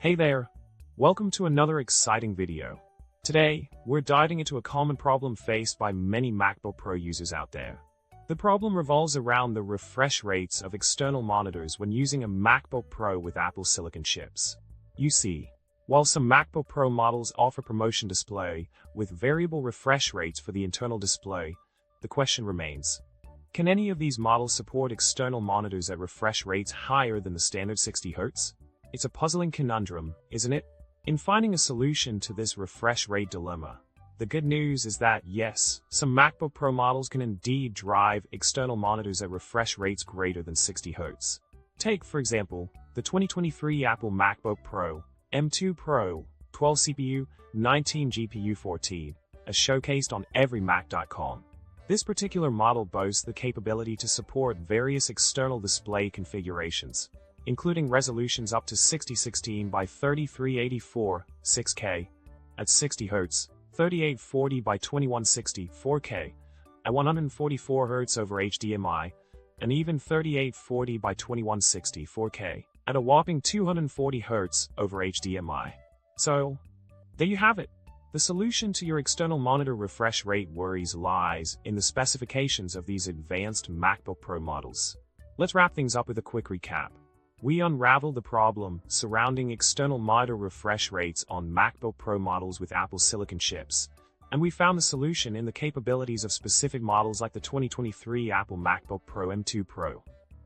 Hey there! Welcome to another exciting video. Today, we're diving into a common problem faced by many MacBook Pro users out there. The problem revolves around the refresh rates of external monitors when using a MacBook Pro with Apple Silicon chips. You see, while some MacBook Pro models offer promotion display with variable refresh rates for the internal display, the question remains, can any of these models support external monitors at refresh rates higher than the standard 60 Hz? It's a puzzling conundrum, isn't it? In finding a solution to this refresh rate dilemma, the good news is that yes, some MacBook Pro models can indeed drive external monitors at refresh rates greater than 60 Hz. Take, for example, the 2023 Apple MacBook Pro, M2 Pro, 12 CPU, 19 GPU 14, as showcased on everymac.com. This particular model boasts the capability to support various external display configurations, including resolutions up to 6016 by 3384 6K at 60 Hz, 3840 by 2160 4K at 144 Hz over HDMI, and even 3840 by 2160 4K at a whopping 240 Hz over HDMI. So, there you have it. The solution to your external monitor refresh rate worries lies in the specifications of these advanced MacBook Pro models. Let's wrap things up with a quick recap. We unraveled the problem surrounding external monitor refresh rates on MacBook Pro models with Apple Silicon chips, and we found the solution in the capabilities of specific models like the 2023 Apple MacBook Pro M2 Pro.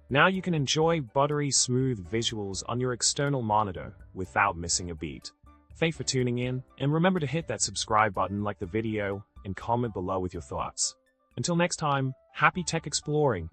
Now you can enjoy buttery smooth visuals on your external monitor without missing a beat. Thanks for tuning in, and remember to hit that subscribe button, like the video, and comment below with your thoughts. Until next time, happy tech exploring!